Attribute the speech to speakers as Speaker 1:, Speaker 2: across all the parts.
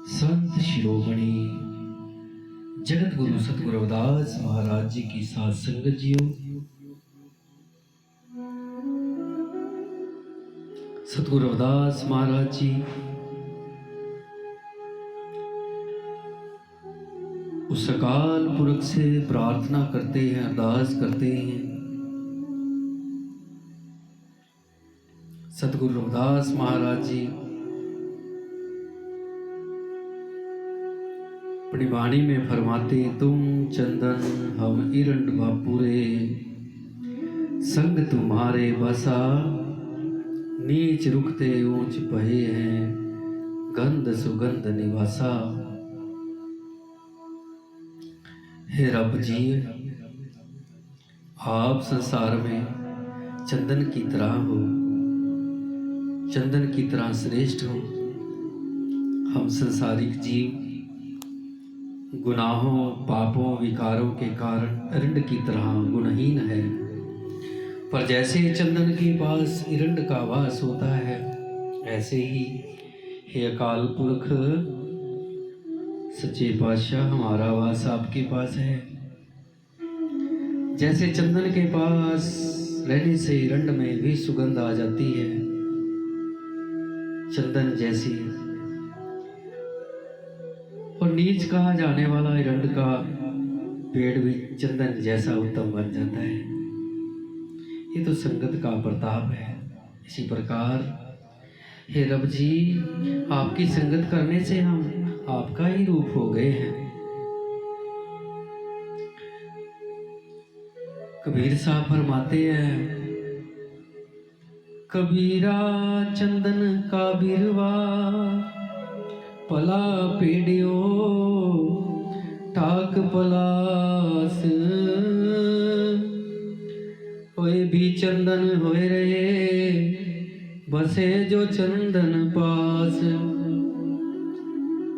Speaker 1: संत शिरोमणि जगत गुरु सतगुरु रविदास महाराज जी की साथ संगत जियो। सतगुरु रविदास महाराज जी उस अकाल पुरख से प्रार्थना करते हैं, अरदास करते हैं। सतगुरु रविदास महाराज जी अपनी वाणी में फरमाते, तुम चंदन हम इरंड बापुरे, संग तुम्हारे बसा नीच रुकते ऊंच पहे हैं, गंध सुगंध निवासा। हे रब जी, आप संसार में चंदन की तरह हो, चंदन की तरह श्रेष्ठ हो। हम संसारिक जीव गुनाहों पापों विकारों के कारण इरंड की तरह गुणहीन है, पर जैसे चंदन के पास इरंड का वास होता है, ऐसे ही हे अकाल पुरख सच्चे पातशाह हमारा वास आपके पास है। जैसे चंदन के पास रहने से इरंड में भी सुगंध आ जाती है, चंदन जैसी और नीच कहा जाने वाला इरंड का पेड़ भी चंदन जैसा उत्तम बन जाता है। ये तो संगत का प्रताप है। इसी प्रकार हे रब जी, आपकी संगत करने से हम आपका ही रूप हो गए हैं। कबीर साहब फरमाते हैं, कबीरा चंदन का बिरवा पला पेड़ियो ठाक पलास, होए भी चंदन होए रहे बसे जो चंदन पास।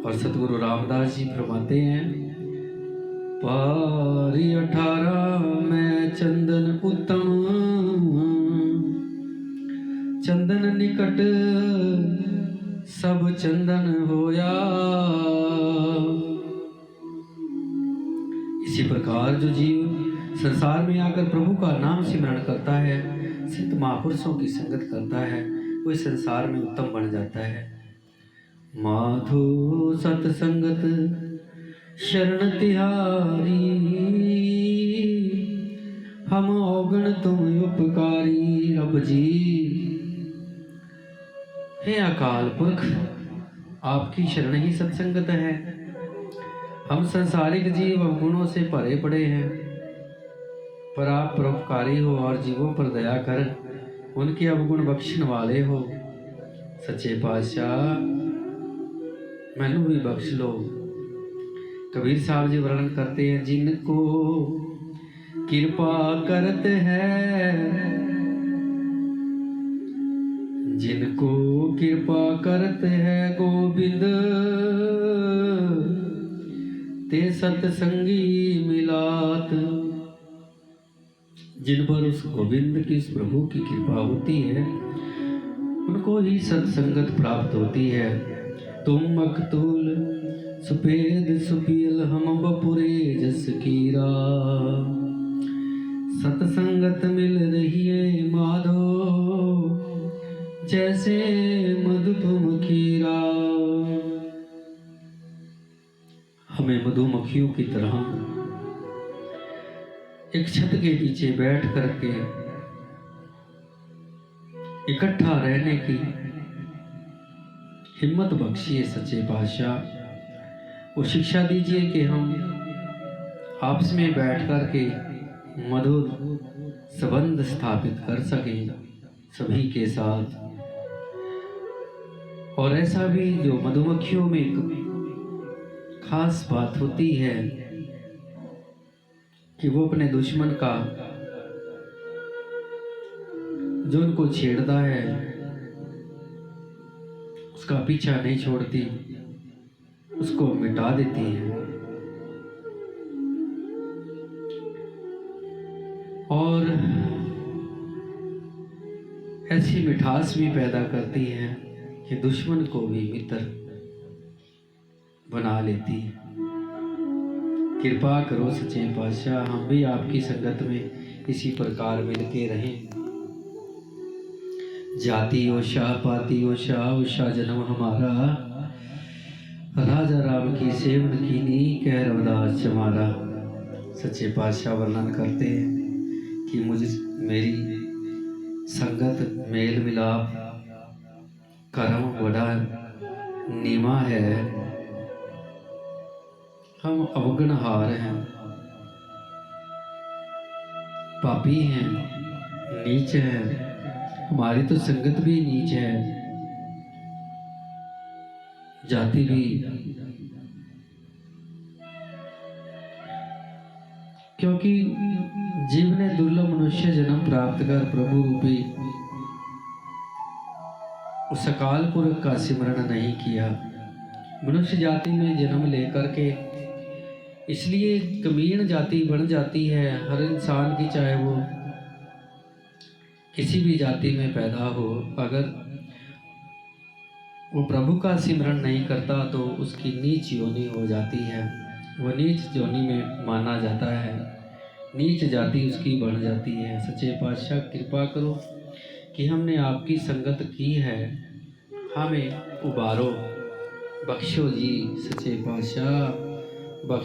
Speaker 1: और सतगुरु रामदास जी फरमाते हैं, पारी 18 में चंदन उत्तम, चंदन निकट सब चंदन होया। इसी प्रकार जो जीव संसार में आकर प्रभु का नाम सिमरण करता है, संत महापुरुषों की संगत करता है, वो इस संसार में उत्तम बन जाता है। माधो सतसंगत शरण तिहारी, हम औगण तुम उपकारी। रब जी, हे अकाल पुरख, आपकी शरण ही सत्संगत है। हम संसारिक जीव अवगुणों से भरे पड़े हैं, पर आप परोपकारी हो और जीवों पर दया कर उनके अवगुण बख्शने वाले हो। सच्चे पातशाह मैनू भी बख्श लो। कबीर साहब जी वर्णन करते हैं, जिनको कृपा करत है, जिनको कृपा करत है गोविंद, ते सतसंगी मिलात। जिन पर उस गोविंद की, उस प्रभु की कृपा होती है, उनको ही सत्संगत प्राप्त होती है। तुम मकतूल सुपेद सुपील हम बपुरे जस कीरा, सतसंगत मिल रही है माधो जैसे मधुपुम खीरा। हमें मधुमक्खियों की तरह एक छत के पीछे बैठ करके इकट्ठा रहने की हिम्मत बख्शिए सच्चे पातशाह। वो शिक्षा दीजिए कि हम आपस में बैठ करके मधुर संबंध स्थापित कर सकें सभी के साथ। और ऐसा भी जो मधुमक्खियों में एक खास बात होती है कि वो अपने दुश्मन का जो उनको छेड़ता है उसका पीछा नहीं छोड़ती, उसको मिटा देती है। और ऐसी मिठास भी पैदा करती है कि दुश्मन को भी मित्र बना लेती है। कृपा करो सच्चे पातशाह, हम भी आपकी संगत में इसी प्रकार मिल के रहें। जाति ओषा पाति ओषा, उषा जन्म हमारा, राजा राम की सेवन कीनी, कह रविदास चमारा। सच्चे पातशाह वर्णन करते हैं कि मुझे मेरी संगत मेल मिलाप कर्म बड़ा नीमा है, हम अवगुणहार हैं, पापी हैं, नीच हैं, हमारी तो संगत भी नीच है, जाति भी, क्योंकि जीव ने दुर्लभ मनुष्य जन्म प्राप्त कर प्रभु रूपी उस अकाल पुरख का सिमरण नहीं किया। मनुष्य जाति में जन्म लेकर के इसलिए कमीण जाति बन जाती है हर इंसान की, चाहे वो किसी भी जाति में पैदा हो, अगर वो प्रभु का सिमरण नहीं करता तो उसकी नीच योनि हो जाती है, वो नीच योनि में माना जाता है, नीच जाति उसकी बढ़ जाती है। सच्चे पातशाह कृपा करो कि हमने आपकी संगत की है, हमें उबारो, बख्शो जी। सच्चे पातशाह बख्श